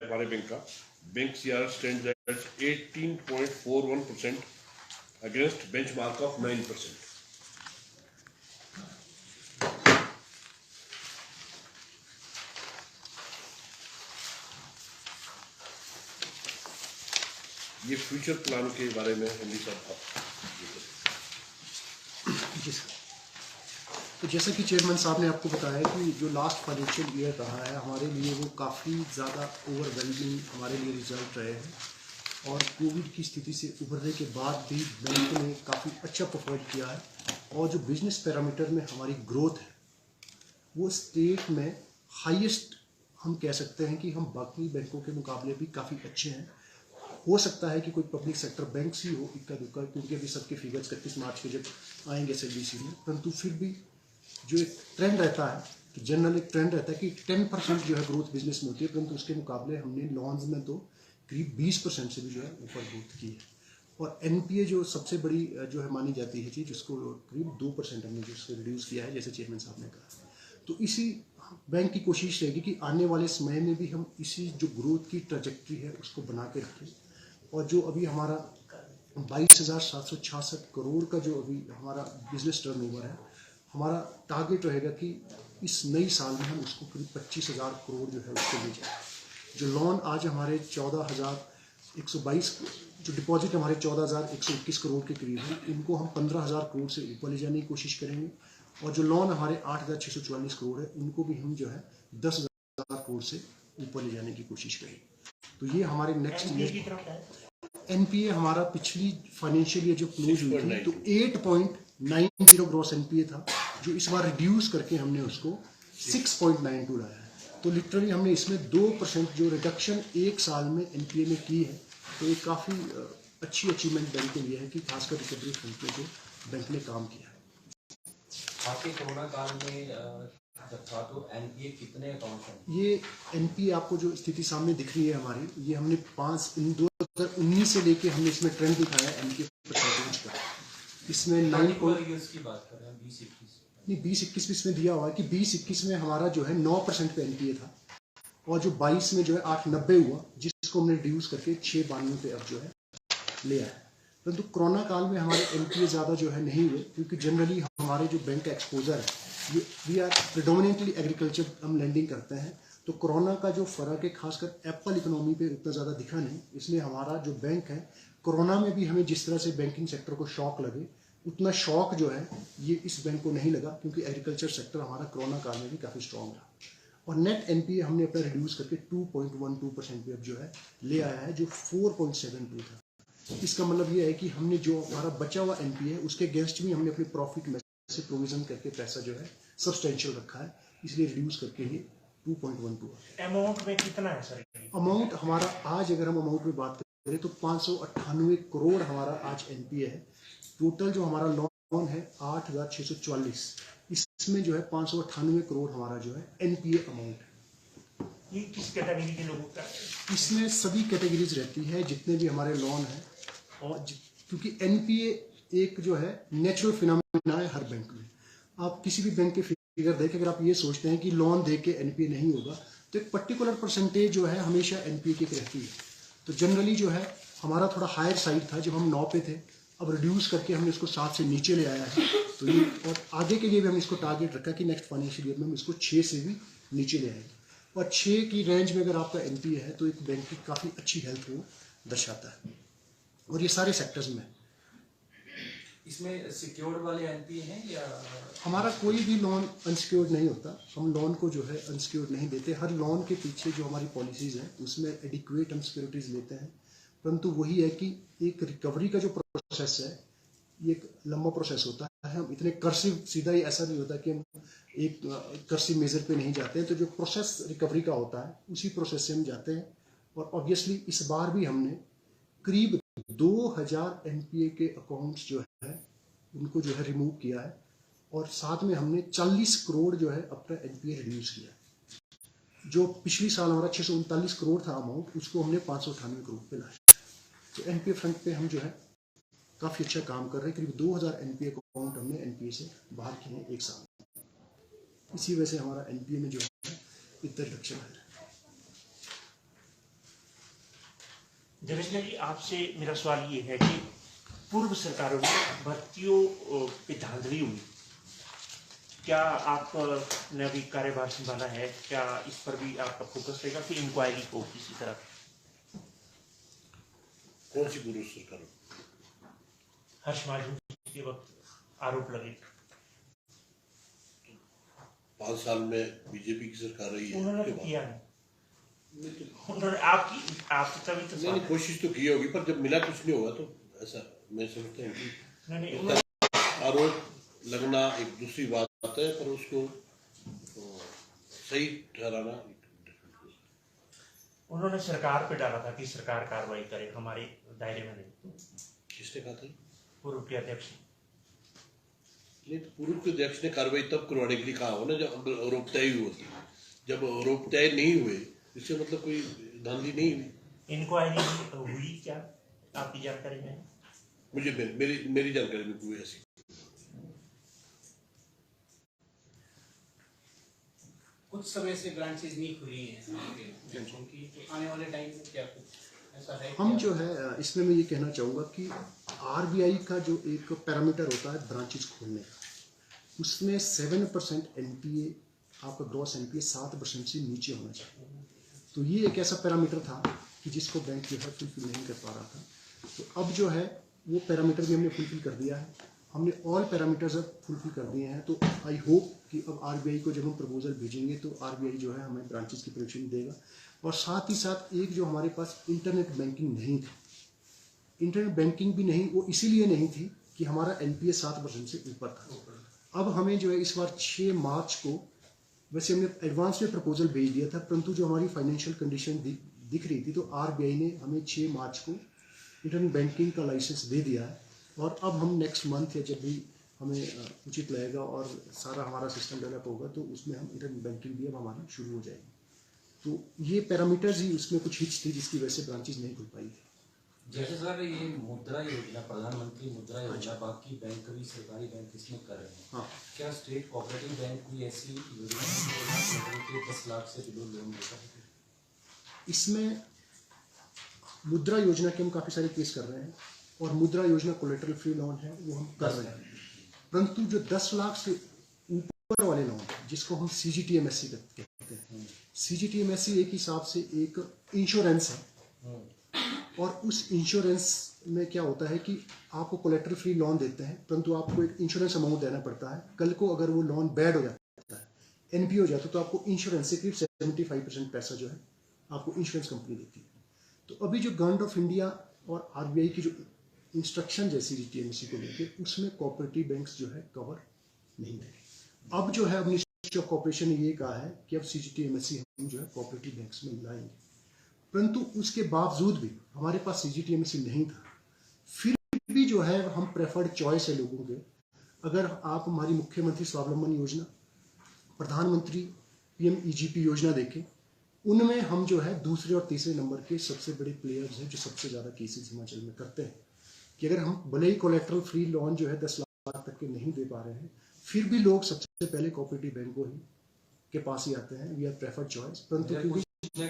हमारे bank CRR stands eight 18.41% against benchmark of 9%। ये future plan के बारे में हिंदी साहब जी सर। तो जैसा कि चेयरमैन साहब ने आपको बताया कि जो लास्ट फाइनेंशियल ईयर रहा है हमारे लिए वो काफ़ी ज़्यादा ओवरवेलमिंग हमारे लिए रिजल्ट रहे हैं और कोविड की स्थिति से उभरने के बाद भी बैंक ने काफ़ी अच्छा परफॉर्म किया है और जो बिजनेस पैरामीटर में हमारी ग्रोथ है वो स्टेट में हाईएस्ट हम कह सकते हैं कि हम बाकी बैंकों के मुकाबले भी काफ़ी अच्छे हैं। हो सकता है कि कोई पब्लिक सेक्टर बैंक ही हो इक्का दुक्का, क्योंकि अभी सबके फिगर्स 31 मार्च के जब आएंगे SLDC में, परंतु फिर भी जो एक ट्रेंड रहता है कि जनरल एक ट्रेंड रहता है कि 10% जो है ग्रोथ बिजनेस में होती है, परंतु उसके मुकाबले हमने लॉन्स में तो करीब 20% से भी जो है ऊपर ग्रोथ की है। और NPA जो सबसे बड़ी जो है मानी जाती है चीज़, उसको करीब 2% हमने जो उसको रिड्यूस किया है, जैसे चेयरमैन साहब ने कहा। तो इसी बैंक की कोशिश रहेगी कि आने वाले समय में भी हम इसी जो ग्रोथ की ट्रैजेक्टरी है उसको बना के रखें। और जो अभी हमारा 22,766 करोड़ का जो अभी हमारा बिजनेस टर्नओवर है, हमारा टारगेट रहेगा कि इस नई साल में हम उसको करीब 25,000 करोड़ जो है उसको ले जाए। जो लोन आज हमारे 14,122, जो डिपॉजिट हमारे 14,121 करोड़ के करीब है, इनको हम 15,000 करोड़ से ऊपर ले जाने की कोशिश करेंगे। और जो लोन हमारे 8,644 करोड़ है, उनको भी हम जो है 10,000 करोड़ से ऊपर ले जाने की कोशिश करेंगे। तो ये हमारे नेक्स्ट NPA हमारा पिछली फाइनेंशियल ईयर जो क्लोज हुई थी तो 8.90 ग्रॉस NPA था, जो इस बार रिड्यूस करके हमने उसको 6.92 लाया है। तो लिटरली हमने इसमें 2% जो रिडक्शन एक साल में NPA में की है, तो ये काफ़ी अच्छी अचीवमेंट बैंक के लिए है कि खासकर रिकवरी फ्रंट पे जो बैंक ने काम किया है। आपके कोरोना काल में जब था तो NPA कितने अकाउंट हैं? ये NPA आपको जो स्थिति सामने दिख रही है हमारी, ये हमने 2019 से लेके हमने इसमें ट्रेंड दिखाया है NPA परसेंटेज का। इसमें 9 की बात कर रहे हैं 2021 नहीं 20-21 में इसमें दिया हुआ है कि 20-21 में हमारा जो है 9% पे NPA था और जो 22 में जो है 890 हुआ, जिसको हमने रिड्यूस करके 692 पे अब जो है ले आया। परंतु कोरोना काल में हमारे NPA ज़्यादा जो है नहीं हुए, क्योंकि जनरली हमारे जो बैंक का एक्सपोजर है वी आर प्रिडोमिनेटली एग्रीकल्चर हम लैंडिंग करते हैं। तो कोरोना का जो फ़र्क है खासकर एप्पल इकोनॉमी पे उतना ज़्यादा दिखा नहीं, इसलिए हमारा जो बैंक है कोरोना में भी हमें जिस तरह से बैंकिंग सेक्टर को शॉक लगे, उतना शॉक जो है ये इस बैंक को नहीं लगा, क्योंकि एग्रीकल्चर सेक्टर हमारा कोरोना काल में भी काफ़ी स्ट्रॉन्ग रहा। और नेट NPA हमने अपना रिड्यूस करके 2.12% पे अब जो है ले आया है, जो 4.72 था। इसका मतलब ये है कि हमने जो हमारा बचा हुआ NPA है उसके अगेंस्ट भी हमने अपने प्रॉफिट में से प्रोविजन करके पैसा जो है सब्सटेंशियल रखा है, इसलिए रिड्यूस करके ये 2.12। अमाउंट में कितना है सर? अमाउंट हमारा आज अगर हम अमाउंट में बात करें तो 598 करोड़ हमारा आज NPA है। टोटल जो हमारा लोन है 8,644, इसमें जो है 598 करोड़ हमारा जो है NPA अमाउंट है। ये किस कैटेगरी के लोगों का? इसमें सभी कैटेगरीज रहती है जितने भी हमारे लोन हैं, और क्योंकि NPA एक जो है नेचुरल फिनोमेना है हर बैंक में। आप किसी भी बैंक के फिगर देखें, अगर आप ये सोचते हैं कि लोन दे के NPA नहीं होगा, तो एक पर्टिकुलर परसेंटेज जो है हमेशा NPA की रहती है। तो जनरली जो है हमारा थोड़ा हायर साइड था जब हम 9 पे थे, अब रिड्यूस करके हमने इसको 7 से नीचे ले आया है। तो ये और आगे के लिए भी हमने इसको टारगेट रखा कि नेक्स्ट फाइनेंशियल ईयर में हम इसको 6 से भी नीचे ले आएंगे। और 6 की रेंज में अगर आपका NPA है तो एक बैंक की काफ़ी अच्छी हेल्थ को दर्शाता है, और ये सारे सेक्टर्स में। इसमें सिक्योर्ड वाले NPA हैं या? हमारा कोई भी लोन अनसिक्योर्ड नहीं होता, हम लोन को जो है अनसिक्योर्ड नहीं देते। हर लोन के पीछे जो हमारी पॉलिसीज़ हैं उसमें एडिक्वेट हम सिक्योरिटीज़ लेते हैं, परंतु वही है कि एक रिकवरी का जो प्रोसेस है ये एक लंबा प्रोसेस होता है। हम इतने कर्सिव सीधा ही ऐसा नहीं होता कि हम एक कर्सिव मेजर पे नहीं जाते हैं। तो जो प्रोसेस रिकवरी का होता है उसी प्रोसेस से हम जाते हैं। और ऑब्वियसली इस बार भी हमने करीब 2,000 NPA के अकाउंट्स जो है उनको जो है रिमूव किया है, और साथ में हमने 40 करोड़ जो है अपना NPA रिड्यूस किया है। जो पिछली साल हमारा 639 करोड़ था अमाउंट, उसको हमने 598 करोड़ पे लाया। तो NPA फ्रंट पे हम जो है काफ़ी अच्छा काम कर रहे हैं। करीब 2,000 NPA अकाउंट हमने NPA से बाहर किए हैं एक साल में। इसी वजह से हमारा NPA में जो है इतना रिडक्शन है। देवेंद्र जी, आपसे मेरा सवाल ये है कि पूर्व सरकारों में भर्तियों पे धांधली हुई, क्या आप ने अभी कार्यभार संभाला है, क्या इस पर भी आपका फोकस रहेगा कि इंक्वायरी हो किसी तरह? कौन सी पूर्व सरकार? हर्ष महाजन के वक्त आरोप लगे, 5 साल में बीजेपी की सरकार रही है। उन्होंने तो किया नहीं, उन्होंने आप तभी तो नहीं, कोशिश तो की होगी, पर जब मिला कुछ नहीं होगा तो ऐसा मैं समझता हूँ कि नहीं, आरोप लगना एक दूसरी बात है, पर उसको सही ठहराना। उन्होंने सरकार पे डाला था कि सरकार कार्रवाई करे, हमारे दायरे में नहीं। किसने कहा था? पूर्व के अध्यक्ष। नहीं, तो पूर्व के अध्यक्ष ने कार्रवाई तब करवाने के लिए कहा हो ना जब आरोप तय हुए होती। जब आरोप तय नहीं हुए इससे मतलब कोई धांधली नहीं हुई। इंक्वायरी हुई क्या आपकी जानकारी में? मुझे मेरी जानकारी में कोई ऐसी। कुछ समय से ब्रांचेज नहीं खुली हैं बैंकों की, तो आने वाले टाइम में क्या कुछ ऐसा है? हम जो है इसमें मैं ये कहना चाहूँगा कि आरबीआई का जो एक पैरामीटर होता है ब्रांचेज खोलने का, उसमें 7% एनपीए, आपका ग्रॉस एनपीए 7% से नीचे होना चाहिए। तो ये एक ऐसा पैरामीटर था कि जिसको बैंक जो है फुलफिल नहीं कर पा रहा था। तो अब जो है वो पैरामीटर भी हमने फुलफिल कर दिया है, हमने ऑल पैरामीटर्स अब फुलफिल कर दिए हैं। तो आई होप कि अब आरबीआई को जब हम प्रपोजल भेजेंगे तो आरबीआई जो है हमें ब्रांचेस की परमिशन देगा। और साथ ही साथ एक जो हमारे पास इंटरनेट बैंकिंग नहीं थी, इंटरनेट बैंकिंग भी नहीं, वो इसीलिए नहीं थी कि हमारा एनपीए 7% से ऊपर था। अब हमें जो है इस बार 6 मार्च को, वैसे हमने एडवांस में प्रपोजल भेज दिया था, परंतु जो हमारी फाइनेंशियल कंडीशन दिख रही थी तो आरबीआई ने हमें 6 मार्च को इंटरनेट बैंकिंग का लाइसेंस दे दिया है। और अब हम नेक्स्ट मंथ या जब भी हमें उचित लगेगा और सारा हमारा सिस्टम डेवलप होगा तो उसमें हम इंटरनेट बैंकिंग भी अब हमारी शुरू हो जाएगी। तो ये पैरामीटर्स ही उसमें कुछ हिच थी जिसकी वजह से ब्रांचेज नहीं खुल पाई थी। जैसे सर ये मुद्रा योजना, प्रधानमंत्री मुद्रा योजना, बाकी बैंक भी, सरकारी बैंक इसमें कर रहे हैं। हाँ, क्या स्टेट कोऑपरेटिव बैंक कोई ऐसी योजना है जो 10 लाख से बिलो लोन देता है? इसमें मुद्रा योजना के हम काफ़ी सारे केस कर रहे हैं और मुद्रा योजना कोलेटरल फ्री लोन है, वो हम कर रहे हैं। परंतु जो 10 लाख से ऊपर वाले लोन जिसको हम CGTMSE कहते हैं, CGTMSE एक हिसाब से एक इंश्योरेंस है और उस इंश्योरेंस में क्या होता है कि आपको कोलेटरल फ्री लोन देते हैं, परंतु आपको एक इंश्योरेंस अमाउंट देना पड़ता है। कल को अगर वो लोन बैड हो जाता है, एनपी हो जाता है, तो आपको इंश्योरेंस से करीब 75% पैसा जो है आपको इंश्योरेंस कंपनी देती है। तो अभी जो गवर्नमेंट ऑफ इंडिया और आरबीआई की जो इंस्ट्रक्शन है CGTMSE को लेकर, उसमें कोऑपरेटिव बैंक्स जो है कवर नहीं है। अब जो है मिनिस्ट्री ऑफ कॉर्पोरेशन ने ये कहा है कि अब CGTMSE हम जो है कोऑपरेटिव बैंक्स में लाएंगे, परंतु उसके बावजूद भी हमारे पास CGTMSE नहीं था। फिर भी जो है हम प्रेफर्ड चॉइस है लोगों के। अगर आप हमारी मुख्यमंत्री स्वावलंबन योजना, प्रधानमंत्री PMEGP योजना देखें, उनमें हम जो है दूसरे और तीसरे नंबर के सबसे बड़े प्लेयर्स हैं जो सबसे ज़्यादा केसेस हिमाचल में करते हैं। कि अगर हम भले ही कोलेटरल फ्री लोन जो है 10 लाख तक के नहीं दे पा रहे हैं, फिर भी लोग सबसे पहले कोऑपरेटिव बैंकों ही के पास ही आते हैं। We are preferred choice. परंतु क्योंकि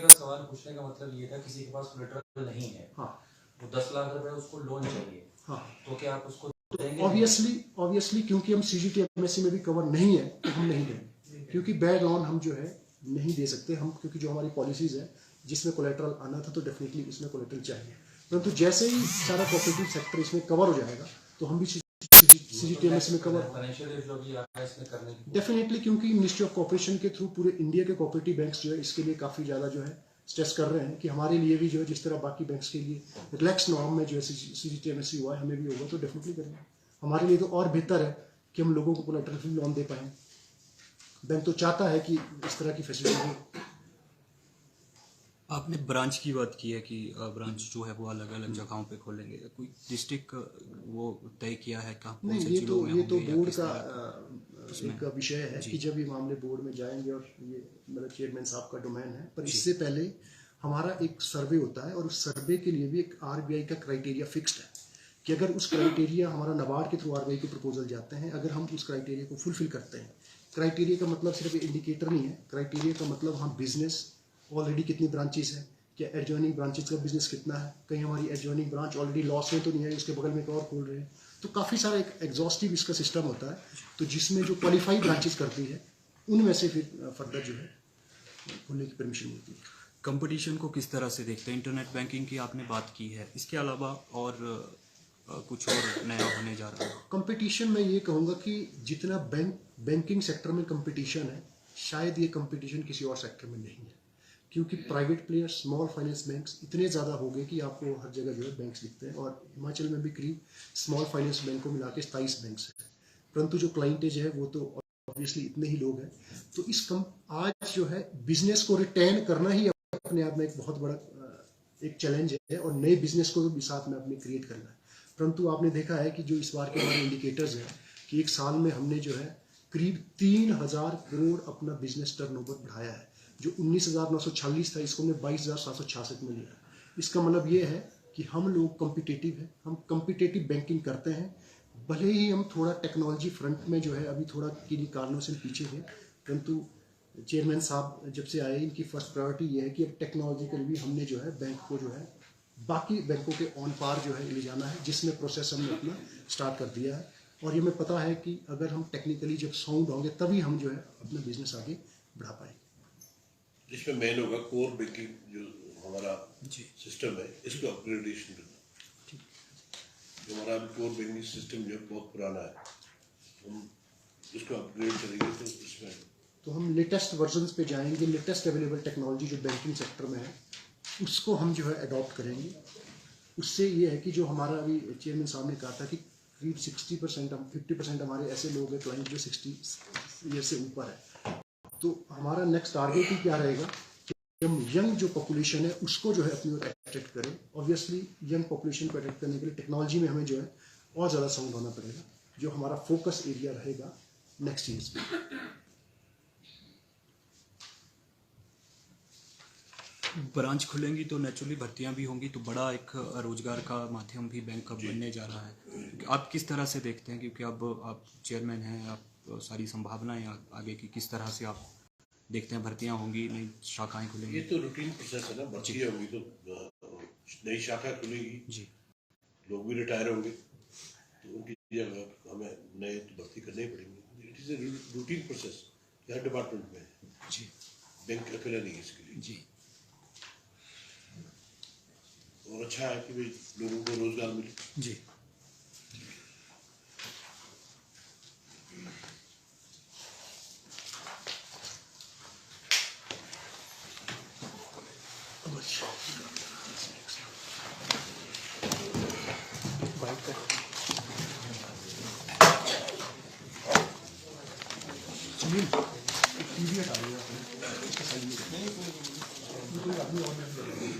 सवाल पूछने का मतलब ये था, किसी के पास कोलेटरल नहीं है, हाँ, वो 10 लाख रुपए उसको लोन चाहिए, हाँ, तो क्या आप उसको देंगे? ऑब्वियसली क्योंकि हम CGTMSE में भी कवर नहीं है तो हम नहीं देंगे, क्योंकि बैड लोन हम जो है नहीं दे सकते हम, क्योंकि जो हमारी पॉलिसीज है जिसमें कोलेटरल आना था तो डेफिनेटली उसमें कोलेटरल चाहिए। परंतु जैसे ही सारा कोऑपरेटिव सेक्टर इसमें कवर हो जाएगा तो हम भी CGTMSE में कवर डेफिनेटली, क्योंकि मिनिस्ट्री ऑफ कॉर्पोरेशन के थ्रू पूरे इंडिया के कोऑपरेटिव बैंक्स जो है इसके लिए काफ़ी ज़्यादा जो है स्ट्रेस कर रहे हैं कि हमारे लिए भी जो है जिस तरह बाकी बैंक्स के लिए रिलैक्स नॉर्म में जो है CGTMSE हुआ है, हमें भी होगा तो डेफिनेटली करेंगे। हमारे लिए तो और बेहतर है कि हम लोगों को कोलेटरल फ्री लोन दे पाएँ। बैंक तो चाहता है कि इस तरह की फैसिलिटी हो। आपने ब्रांच की बात की है कि ब्रांच जो है वो अलग अलग जगहों पे खोलेंगे, कोई डिस्ट्रिक्ट वो तय किया है कहाँ? नहीं, ये तो बोर्ड का एक विषय है कि जब ये मामले बोर्ड में जाएंगे, और ये मेरा चेयरमैन साहब का डोमेन है। पर इससे पहले हमारा एक सर्वे होता है और उस सर्वे के लिए भी एक आरबीआई का क्राइटेरिया फिक्स्ड है कि अगर उस क्राइटेरिया, हमारा नाबार्ड के थ्रू आरबीआई के प्रपोजल जाते हैं, अगर हम उस क्राइटेरिया को फुलफिल करते हैं, क्राइटेरिया का मतलब सिर्फ इंडिकेटर नहीं है, क्राइटेरिया का मतलब हम बिजनेस ऑलरेडी कितनी ब्रांचेस है, क्या एडजॉइनिंग ब्रांचेस का बिजनेस कितना है, कहीं हमारी एडजॉइनिंग ब्रांच ऑलरेडी लॉस में तो नहीं है, उसके बगल में एक और खोल रहे हैं। तो काफ़ी सारा एक एग्जॉस्टिव इसका सिस्टम होता है, तो जिसमें जो क्वालिफाइड ब्रांचेस करती है उनमें से फिर फर्दर जो है खोलने की परमिशन मिलती है। कंपटीशन को किस तरह से देखते हैं? इंटरनेट बैंकिंग की आपने बात की है, इसके अलावा और कुछ और नया होने जा रहा है? कंपटीशन मैं ये कहूँगा कि जितना बैंकिंग सेक्टर में कंपटीशन है, शायद ये कंपटीशन किसी और सेक्टर में नहीं है, क्योंकि private players, small finance banks इतने ज़्यादा हो गए कि आपको हर जगह जो है बैंक्स दिखते हैं, और हिमाचल में भी करीब स्मॉल फाइनेंस बैंक को मिला के 27 बैंक्स हैं, परंतु जो क्लाइंटेज है वो तो ऑब्वियसली इतने ही लोग हैं। तो आज जो है बिजनेस को रिटेन करना ही अपने आप में एक बहुत बड़ा एक चैलेंज है, और नए बिजनेस को भी साथ में अपने क्रिएट करना है। परंतु आपने देखा है कि जो इस बार के हमारे इंडिकेटर्स हैं कि एक साल में हमने जो है करीब 3000 करोड़ अपना बिजनेस टर्नओवर बढ़ाया है, जो 19,946 था इसको हमने 22,766 में लिया। इसका मतलब ये है कि हम लोग कॉम्पिटिटिव हैं, हम कॉम्पिटिटिव बैंकिंग करते हैं, भले ही हम थोड़ा टेक्नोलॉजी फ्रंट में जो है अभी थोड़ा किन्हीं कारणों से पीछे हैं, परंतु चेयरमैन साहब जब से आए इनकी फर्स्ट प्रायोरिटी ये है कि अब टेक्नोलॉजिकल भी हमने जो है बैंक को जो है बाकी बैंकों के ऑन पार जो है ले जाना है, जिसमें प्रोसेस हमने अपना स्टार्ट कर दिया है। और ये हमें पता है कि अगर हम टेक्निकली जब साउंड होंगे तभी हम जो है अपना बिजनेस आगे बढ़ा पाएंगे। इसमें मेन होगा कोर बैंकिंग जो हमारा सिस्टम है, इसको अपग्रेडेशन करना। जो हमारा कोर बैंकिंग सिस्टम जो बहुत पुराना है, हम इसको अपग्रेड करेंगे तो इसमें तो हम लेटेस्ट वर्जन्स पे जाएंगे, लेटेस्ट अवेलेबल टेक्नोलॉजी जो बैंकिंग सेक्टर में है उसको हम जो है अडॉप्ट करेंगे। उससे ये है कि जो हमारा अभी चेयरमैन साहब ने कहा था कि करीब 60% 50% हमारे ऐसे लोग हैं क्लाइंट जो 60 ईयर से ऊपर है, तो हमारा नेक्स्ट टारगेट ही क्या रहेगा कि हम यंग जो पॉपुलेशन है उसको जो है अपनी ओर अट्रैक्ट करें। ऑब्वियसली यंग पॉपुलेशन को अट्रैक्ट करने के लिए टेक्नोलॉजी में हमें जो है और ज़्यादा साउंड होना पड़ेगा, जो हमारा फोकस एरिया रहेगा नेक्स्ट ईयर्स में। ब्रांच खुलेंगी तो नेचुरली भर्तियां भी होंगी, तो बड़ा एक रोजगार का माध्यम भी बैंक का बनने जा रहा है। आप किस तरह से देखते हैं, क्योंकि अब आप चेयरमैन हैं, आप सारी संभावनाएं आगे की किस तरह से आप देखते हैं? भर्तियां होंगी, नई शाखाएं खुलेंगी? ये तो रूटीन प्रोसेस है ना, भर्तियां होंगी तो नई शाखा खुलेगी जी, लोग भी रिटायर होंगे तो उनकी जगह हमें नए भर्ती करने ही पड़ेंगे। It is a routine process, her department में जी, बैंक अकेला नहीं है इसके लिए। जी। और अच्छा है कि भाई लोगों को रोजगार मिले। जी, टीवी हटा दिया इसके साइड में कोई आदमी और नहीं।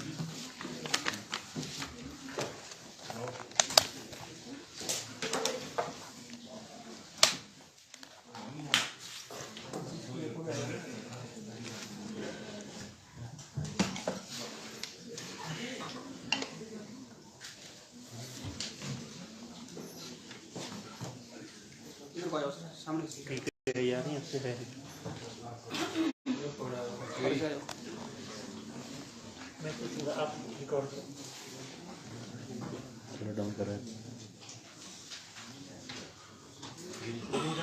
तैयारी आपसे पहले मैं पूछूंगा, आप रिकॉर्ड डाउन कर रहे हैं।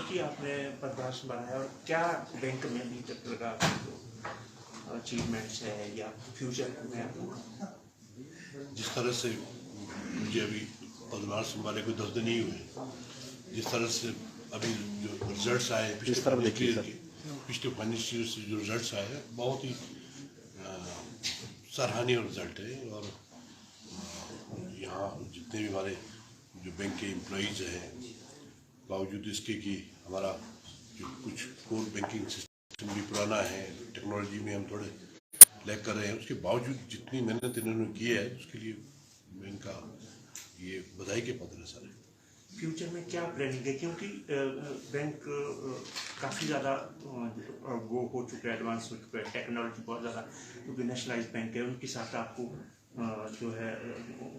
कि आपने पदभार संभाला है और क्या बैंक में अभी तक लगा अचीवमेंट्स है या फ्यूचर में आपको? जिस तरह से मुझे अभी पदभार संभाले कोई 10 दिन ही हुए, जिस तरह से अभी जो रिजल्ट्स आए पिछले फाइनेंशियल से जो रिजल्ट्स आए हैं बहुत ही सराहनीय रिजल्ट है। और यहाँ जितने भी हमारे जो बैंक के एम्प्लॉइज हैं, बावजूद इसके कि हमारा जो कुछ कोर बैंकिंग सिस्टम भी पुराना है, टेक्नोलॉजी में हम थोड़े लैग कर रहे हैं, उसके बावजूद जितनी मेहनत इन्होंने की है उसके लिए मैं इनका ये बधाई के पात्र है सारे। फ्यूचर में क्या प्लानिंग है, क्योंकि बैंक काफ़ी ज़्यादा वो हो चुका है, एडवांस हो चुका है, टेक्नोलॉजी बहुत ज़्यादा, क्योंकि नेशनलाइज बैंक है, उनके साथ आपको जो है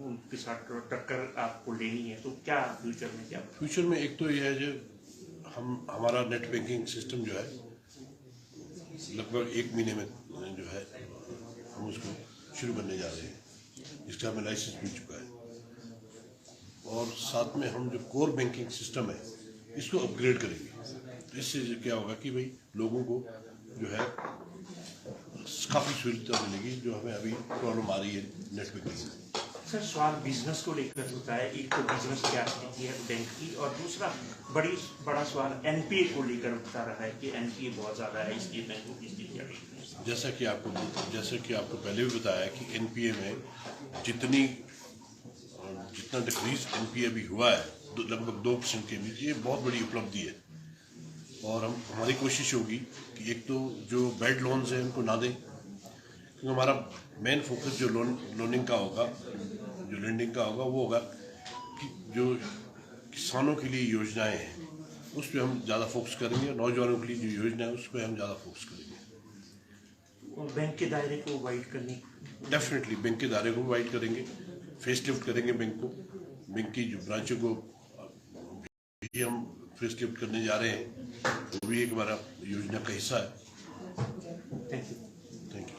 उनके साथ टक्कर आपको लेनी है, तो क्या फ्यूचर में क्या? फ्यूचर में एक तो ये है जो हमारा नेट बैंकिंग सिस्टम जो है लगभग 1 महीने में जो है हम उसको शुरू करने जा रहे हैं, इसका हमें लाइसेंस मिल चुका है। और साथ में हम जो कोर बैंकिंग सिस्टम है इसको अपग्रेड करेंगे। तो इससे क्या होगा कि भाई लोगों को जो है काफ़ी सुविधा मिलेगी, जो हमें अभी प्रॉब्लम आ रही है नेट बैंकिंग में। सर, सवाल बिजनेस को लेकर होता है। एक तो बिजनेस क्या स्थिति है बैंक की, और दूसरा बड़ा सवाल एनपीए को लेकर उठता रहा है कि एनपीए बहुत ज़्यादा है, इसलिए बैंकों की स्थिति अभी। जैसा कि आपको पहले भी बताया कि एनपीए में जितना डिक्रीज एनपीए भी हुआ है लगभग 2% के बीच, ये बहुत बड़ी उपलब्धि है। और हमारी कोशिश होगी कि एक तो जो बैड लोन्स हैं उनको ना दें, क्योंकि हमारा मेन फोकस जो लोनिंग का होगा, जो लेंडिंग का होगा, वो होगा कि जो किसानों के लिए योजनाएं हैं उस पर हम ज़्यादा फोकस करेंगे, नौजवानों के लिए जो योजना है उस पर हम ज़्यादा फोकस करेंगे। और बैंक के दायरे को वाइड करने, डेफिनेटली बैंक के दायरे को वाइड करेंगे, फेस लिफ्ट करेंगे बैंक को, बैंक की जो ब्रांचों को भी हम फेस लिफ्ट करने जा रहे हैं, वो भी एक हमारा योजना का हिस्सा है। Thank you.